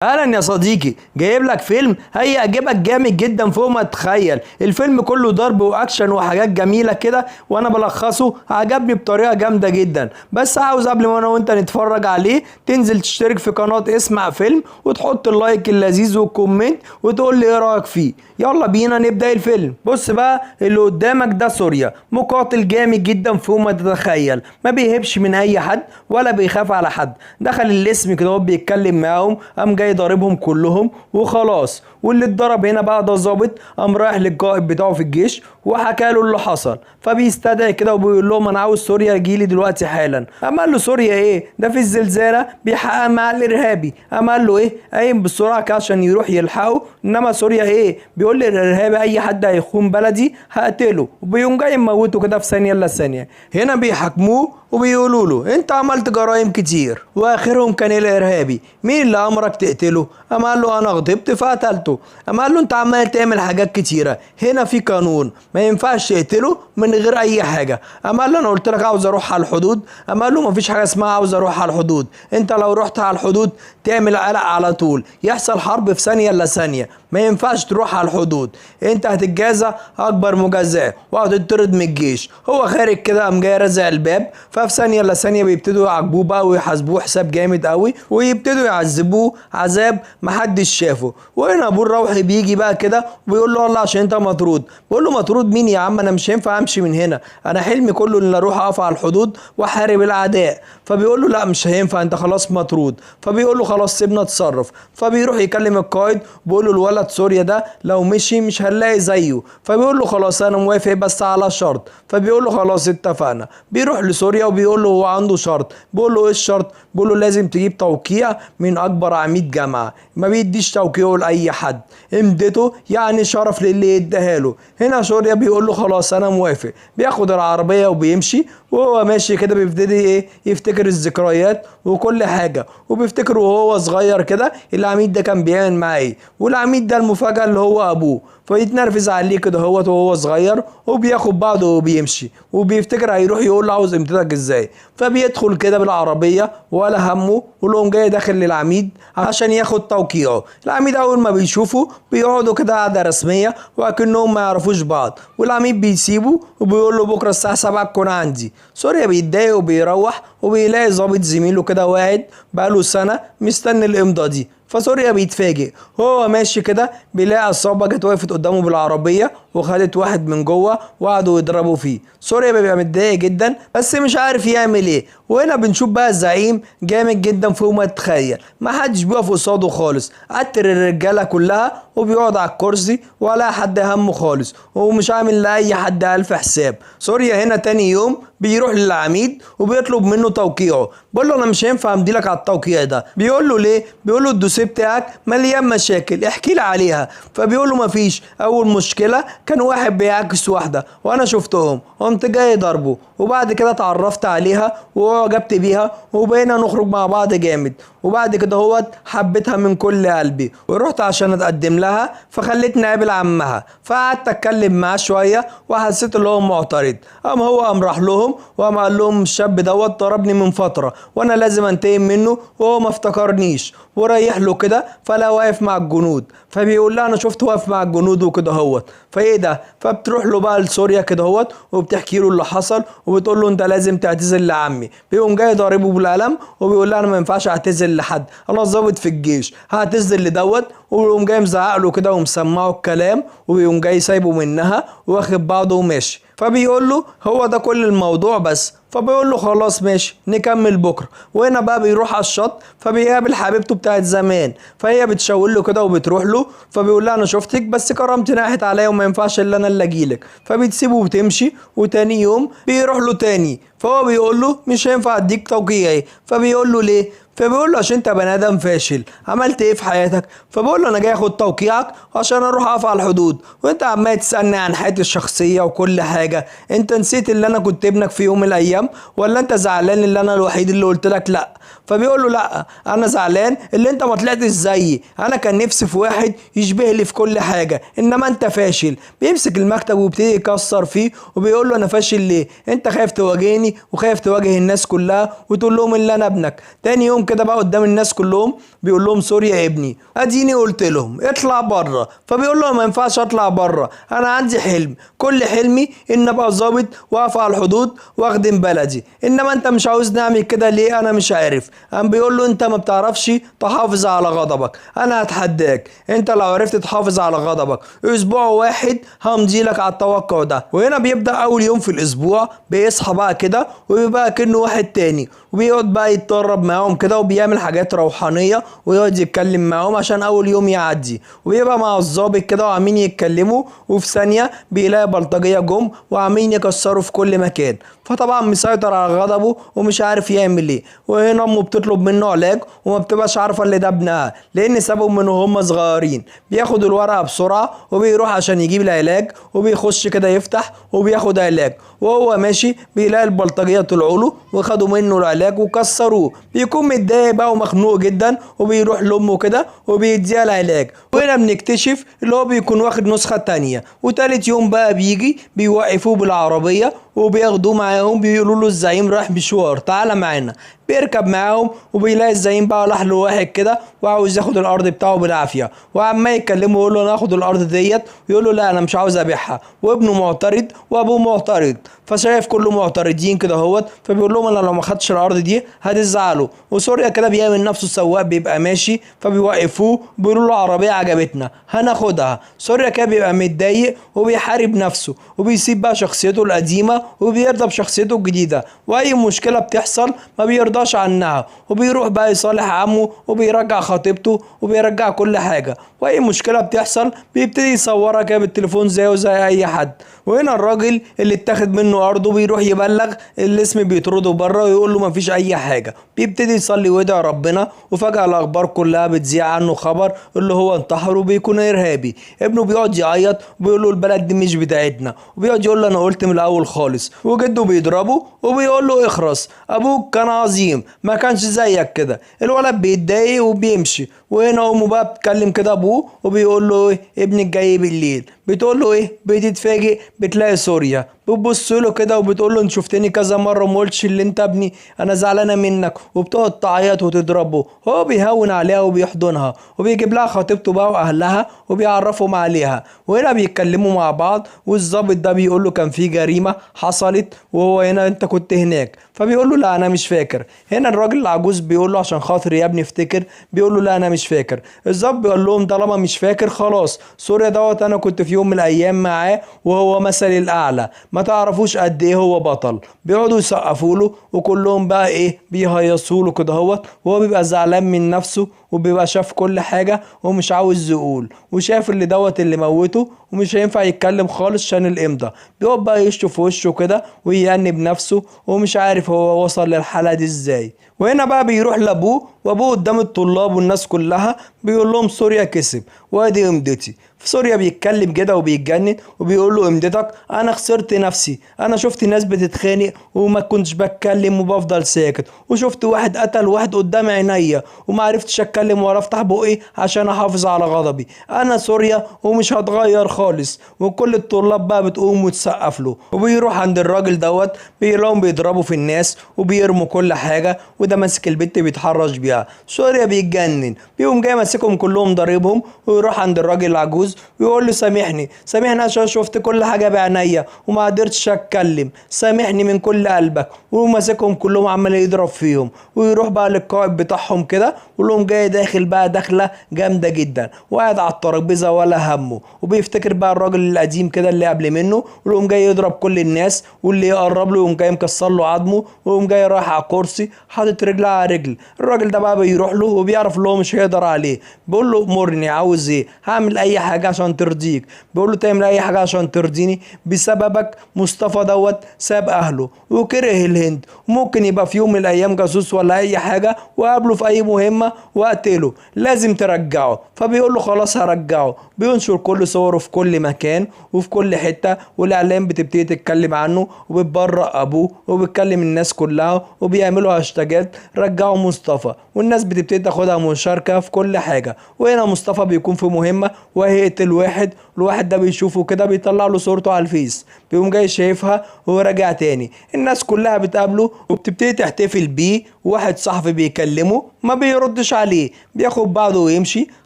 اهلا يا صديقي، جايب لك فيلم هيعجبك جامد جدا فوق ما تتخيل. الفيلم كله ضرب واكشن وحاجات جميله كده، وانا بلخصه عجبني بطريقه جامده جدا. بس عاوز قبل ما انا وانت نتفرج عليه تنزل تشترك في قناه اسمع فيلم وتحط اللايك اللذيذ والكومنت وتقول لي ايه رايك فيه. يلا بينا نبدا الفيلم. بص بقى، اللي قدامك ده سوريا، مقاتل جامد جدا فوق ما تتخيل، ما بيهبش من اي حد ولا بيخاف على حد. دخل الاسم كده وهو بيتكلم معاهم، قام جاي ضاربهم كلهم وخلاص. واللي اتضرب هنا بقى ده ظابط، قام رايح للقائد بتاعه في الجيش وحكى له اللي حصل، فبيستدعي كده وبيقول لهم انا عاوز سوريا يجيلي دلوقتي حالا. قام قال له سوريا ايه ده؟ في الزلزال بيحقق مع الارهابي. قام قال له ايه؟ قايم بسرعه كده عشان يروح يلحقه. انما سوريا ايه؟ بيقول للارهابي اي حد هيخون بلدي هقتله، وبيقوم جاي موته كده في ثانيه الا ثانيه. هنا بيحاكموه وبيقولوا له انت عملت جرائم كتير، واخرهم كان الارهابي. مين اللي امرك تقتله؟ قام قال له انا غضبت فقتلته. قام قال له انت عمال تعمل حاجات كتيره، هنا في قانون ما ينفعش تقتله من غير اي حاجه. قام قال له انا قلت لك عاوز اروح على الحدود. قام قال له ما فيش حاجه اسمها عاوز اروح على الحدود، انت لو رحت على الحدود تعمل قلق على طول، يحصل حرب في ثانيه الا ثانيه. ما ينفعش تروح على الحدود، انت هتتجازى اكبر مجازاه وهتطرد من الجيش. هو خارج كده قام جاي رازع الباب، ففي ثانيه الا ثانيه بيبتدوا يعاقبوه بقى ويحاسبوه حساب جامد قوي، ويبتدوا يعذبوه عذاب محدش شافه. وهنا ابو الروحي بيجي بقى كده وبيقول له والله عشان انت مطرود. بيقول له مطرود مين يا عم؟ انا مش هينفع امشي من هنا، انا حلمي كله ان اروح اقف على الحدود واحارب الاعداء. فبيقول له لا مش هينفع، انت خلاص مطرود. فبيقول له خلاص سيبنا اتصرف. فبيروح يكلم القائد بيقول له الولد سوريا ده لو مشي مش هنلاقي زيه. فبيقول له خلاص انا موافق بس على شرط. فبيقول له خلاص اتفقنا. بيروح لسوريا وبيقول له هو عنده شرط. بيقول له ايه الشرط؟ بيقول له لازم تجيب توقيع من اكبر عميد جامعه، ما بيديش توقيعه لاي حد، امدته يعني شرف للي يديها له. هنا سوريا بيقول له خلاص انا موافق. بياخد العربيه وبيمشي، وهو ماشي كده بيبتدي ايه يفتكر الذكريات وكل حاجه، وبيفتكر وهو صغير كده العميد ده كان بيعمل معاه ايه، والعميد ده المفاجاه اللي هو ابوه. فيتنرفز عليه كده وهو صغير، وبياخد بعضه وبيمشي، وبيفتكر هيروح يقول له عاوز امتداد ازاي. فبيدخل كده بالعربيه ولا همه، ولهم جاي داخل للعميد عشان ياخد توقيعه. العميد اول ما بيشوفه بيقعدوا كده قعده رسميه وكأنهم ما يعرفوش بعض، والعميد بيسيبه وبيقول له بكره الساعه 7 تكون عندي. سوريا بيتضايق وبيروح وبيلاقي ظابط زميله كده قاعد بقاله سنه مستني الامضه دي. فسوريا بيتفاجئ وهو ماشي كده بيلاقي عصابه جت وقفت قدامه بالعربيه وخدت واحد من جوه وقعدوا يضربوا فيه. سوريا بيبقى متضايق جدا بس مش عارف يعمل ايه. وهنا بنشوف بقى الزعيم جامد جدا فوق ما تتخيل، ما حدش بيقف قصاده خالص، قتل الرجاله كلها وبيقعد على الكرسي ولا حد همه خالص، ومش عامل لاي حد الف حساب. سوريا هنا تاني يوم بيروح للعميد وبيطلب منه توقيعه. بيقول له انا مش هينفع امضيلك على التوقيع ده. بيقول له ليه؟ بيقول له الدوسيه بتاعك مليان مشاكل، احكي لي عليها. فبيقول له مفيش، اول مشكله كان واحد بيعكس واحده وانا شفتهم قمت جاي ضربه، وبعد كده اتعرفت عليها وعجبت بيها وبقينا نخرج مع بعض جامد، وبعد كده هو حبيتها من كل قلبي ورحت عشان اتقدم لها فخلتني اقابل عمها. فقعدت اتكلم معاه شويه وحسيت ان هو معترض. قام راح لهم وقام قال لهم الشاب دوت ضربني من فتره وانا لازم انتقم منه وهو ما افتكرنيش، وريح له كده فلا واقف مع الجنود. فبيقول لها انا شفت واقف مع الجنود وكده هوت. فايه ده؟ فبتروح له بقى لسوريا كده هوت وبتحكي له اللي حصل وبتقول له انت لازم تعتذر لعمي. بيقوم جاي ضاربه بالقلم وبيقول لها انا ما ينفعش اعتذر لحد، انا ظابط في الجيش هعتذر لدوت. وبيقوم جاي مزعق له كده ومسمعه الكلام، وبيقوم جاي سايبه منها واخد بعضه وماشي. فبيقول له هو ده كل الموضوع بس. فبيقول له خلاص ماشي نكمل بكره. وهنا بقى بيروح على الشط فبيقابل حبيبته بتاعت زمان، فهي بتشاور له كده وبتروح له. فبيقول لها انا شفتك بس كرمت ناحيه عليا وما ينفعش الا انا اللي اجيلك. فبتسيبه وتمشي. وتاني يوم بيروح له تاني، فهو بيقول له مش هينفع اديك توقيعي. فبيقول له ليه؟ فبيقول له عشان انت بني ادم فاشل، عملت ايه في حياتك؟ فبقول له انا جاي اخد توقيعك عشان اروح اقف على الحدود، وانت عمال تسالني عن حياتي الشخصيه وكل حاجه. انت نسيت اللي انا كنت ابنك في يوم من الايام ايام، ولا انت زعلان اللي انا الوحيد اللي قلت لك لا؟ فبيقول له لا، انا زعلان اللي انت ما طلعتش زيي، انا كان نفسي في واحد يشبه لي في كل حاجه، انما انت فاشل. بيمسك المكتب ويبتدي يكسر فيه وبيقول له انا فاشل ليه؟ انت خايف تواجهني وخايف تواجه الناس كلها وتقول لهم ان انا ابنك. تاني يوم كده بقى قدام الناس كلهم بيقول لهم سوري يا ابني، اديني قلت لهم اطلع بره. فبيقول له ما ينفعش اطلع بره، انا عندي حلم، كل حلمي ان ابقى ظابط واقف على الحدود واخدم بلدي، انما انت مش عاوز نعمل كده ليه؟ انا مش عارف. قام بيقول له انت ما بتعرفش تحافظ على غضبك، انا هتحداك، انت لو عرفت تحافظ على غضبك اسبوع واحد همضي لك على التوقع ده. وهنا بيبدأ اول يوم في الاسبوع، بيصحى بقى كده وبيبقى كأنه واحد تاني، وبيقعد بقى يتدرب معاهم كده وبيعمل حاجات روحانية ويقعد يتكلم معاهم عشان اول يوم يعدي. وبيبقى مع الضابط كده وعاملين يتكلموا، وفي ثانية بيلاقي بلطجية جم وعاملين يكسروا في كل مكان، فطبعا مسيطر على غضبه ومش عارف يعمل ايه. وهنا امه بتطلب منه علاج وما بتبقاش عارفه اللي ده ابنها لان سابهم من وهم صغيرين. بياخد الورقه بسرعه وبيروح عشان يجيب العلاج، وبيخش كده يفتح وبياخد علاج، وهو ماشي بيلاقي البلطجيه طلعوا له وخدوا منه العلاج وكسروه. بيكون متضايق بقى ومخنوق جدا وبيروح لامه كده وبيديها العلاج. وهنا بنكتشف اللي هو بيكون واخد نسخه تانية. وتالت يوم بقى بيجي بيوقفوه بالعربيه وبياخدوه معاهم، بيقولوا له الزعيم رايح مشوار تعالى معانا. بيركب معاهم وبيلاقي الزعيم بقى راح له واحد كده وعاوز ياخد الارض بتاعه بالعافيه، وعمال يكلمه يقول له انا هاخد الارض ديت، ويقول له لا انا مش عاوز ابيعها. وابنه معترض وابوه معترض، فشايف كله معترضين كده اهوت، فبيقول لهم انا لو ما خدتش الارض دي هتزعلوا. وسوريا كده بيعمل نفسه سواق بيبقى ماشي، فبيوقفوه بيقولوا له عربيه عجبتنا هناخدها. سوريا كده بيبقى متضايق وبيحارب نفسه وبيسيب بقى شخصيته القديمه وبيرضى بشخصيته الجديده، واي مشكله بتحصل ما بيرضاش عنها، وبيروح بقى يصالح عمه وبيرجع خطيبته وبيرجع كل حاجه. واي مشكله بتحصل بيبتدي يصورها كده بالتليفون زيه زي اي حد. وهنا الراجل اللي اتاخد منه ارضه بيروح يبلغ الاسم بيطرده بره ويقول له مفيش اي حاجه. بيبتدي يصلي ويدعي ربنا، وفجاه الاخبار كلها بتذيع عنه خبر اللي هو انتحر وبيكون ارهابي. ابنه بيقعد يعيط وبيقول له البلد دي مش بتاعتنا، وبيقعد يقول له انا قلت من الاول خالص. وجده بيضربه وبيقول له اخرس، ابوك كان عظيم ما كانش زيك كده. الولد بيتضايق وبيمشي. وهنا امه بقى بتكلم كده ابوه وبيقول له ايه ابنك جاي بالليل. بتقول له ايه؟ بتتفاجئ بتلاقي سوريا بتبص له كده وبتقول له انت شفتني كذا مره وما قلتش اللي انت ابني، انا زعلانه منك. وبتقعد تعيط وتضربه. هو بيهون عليها وبيحضنها وبيجيب لها خطيبته بقى واهلها وبيعرفهم عليها. وهنا بيتكلموا مع بعض، والظابط ده بيقول له كان في جريمه حصلت وهو هنا انت كنت هناك. فبيقول له لا انا مش فاكر. هنا الراجل العجوز بيقول له عشان خاطر يا ابني افتكر. بيقول له لا انا مش فاكر. الظابط بيقول لهم طالما مش فاكر خلاص، سوريا دوت انا كنت في يوم من الايام معاه وهو مثلي الاعلى، ما تعرفوش قد ايه هو بطل. بيقعدوا يسقفوا له وكلهم بقى ايه بيهيصوا له كده اهوت، وهو بيبقى زعلان من نفسه وبيبقى شاف كل حاجه ومش عاوز يقول، وشاف اللي دوت اللي موته ومش هينفع يتكلم خالص عشان الامضه. بيقعد بقى يشطف في وشه كده ويأنب نفسه ومش عارف هو وصل للحاله دي ازاي. وهنا بقى بيروح لابوه، وابوه قدام الطلاب والناس كلها بيقول لهم سوريا كسب وادي امضتي. في سوريا بيتكلم كده وبيتجنن وبيقول له امضتك؟ انا خسرت نفسي، انا شفت ناس بتتخانق وما كنتش بتكلم وبفضل ساكت، وشفت واحد قتل واحد قدام عينيا وما عرفتش اتكلم ولا افتح بقي عشان احافظ على غضبي. انا سوريا ومش هتغير خالص. وكل الطلاب بقى بتقوم وتسقف له. وبيروح عند الراجل دوت بيلاقيهم بيضربوا في الناس وبيرموا كل حاجه، وده ماسك البت بيتحرش بيها. سوريا بيتجنن، بيقوم جاي ماسكهم كلهم ضاربهم، ويروح عند الراجل العجوز ويقول له سامحني سامحني عشان شفت كل حاجه بعينيا وما قدرتش اتكلم، سامحني من كل قلبك. وماسكهم كلهم عمال يضرب فيهم. ويروح بقى للقائد بتاعهم كده ويقول لهم جاي داخل بقى دخله جامده جدا وقاعد على الترابيزه ولا همه، وبيفتكر بقى الراجل القديم كده اللي قبل منه، ويقوم جاي يضرب كل الناس واللي يقرب له يقوم جاي مكسر له عظمه، ويقوم جاي رايح على كرسي حاطط رجل على رجل. الراجل ده بقى بيروح له وبيعرف اللي هو مش هيقدر عليه، بيقول له امرني عاوز ايه؟ هعمل اي حاجه حاجة عشان ترضيك. بيقول له تعمل اي حاجة عشان ترضيني؟ بسببك مصطفى دوت ساب اهله وكره الهند، ممكن يبقى في يوم من الايام جاسوس ولا اي حاجة وقابله في اي مهمة وقتله، لازم ترجعه. فبيقول له خلاص هرجعه. بينشر كل صوره في كل مكان وفي كل حتة، والاعلام بتبتدي تتكلم عنه وبتبرأ ابوه وبتكلم الناس كلها وبيعملوا هاشتاجات رجعوا مصطفى، والناس بتبتدي تاخدها مشاركة في كل حاجة. وهنا مصطفى بيكون في مهمة وهيقتل واحد، الواحد ده بيشوفه كده بيطلع له صورته على الفيس، بيقوم جاي شايفها وهو راجع تاني. الناس كلها بتقابله وبتبتدي تحتفل بيه، وواحد صحفي بيكلمه ما بيردش عليه، بياخد بعضه ويمشي.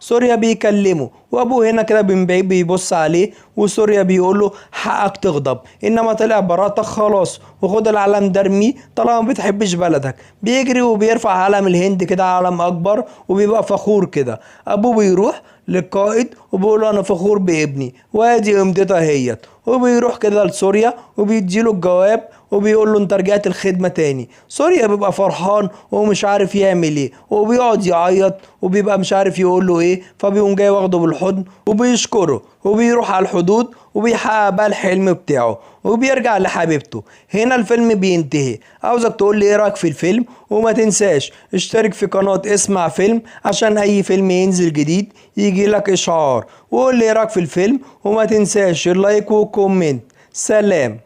سوريا بيكلمه وابوه هنا كده من بعيد بيبص عليه، وسوريا بيقول له حقك تغضب، انما طلع براءتك خلاص وخد العلم ده ارميه طالما ما بتحبش بلدك. بيجري وبيرفع علم الهند كده، علم اكبر، وبيبقى فخور كده. ابوه بيروح للقائد وبيقول له انا فخور بابني وادي امضتها هيت، وبيروح كده لسوريا وبيديله الجواب وبيقول له انت رجعت الخدمة تاني. سوريا بيبقى فرحان ومش عارف يعمل ايه، وبيقعد يعيط وبيبقى مش عارف يقول له ايه. فبيقوم جاي واخده بالحضن وبيشكره، وبيروح على الحدود وبيحقق بقى الحلم بتاعه وبيرجع لحبيبته. هنا الفيلم بينتهي. عاوزك تقول لي ايه رايك في الفيلم، وما تنساش اشترك في قناة اسمع فيلم عشان اي فيلم ينزل جديد يجي لك اشعار. وقول لي ايه رايك في الفيلم، وما تنساش اللايك والكومنت. سلام.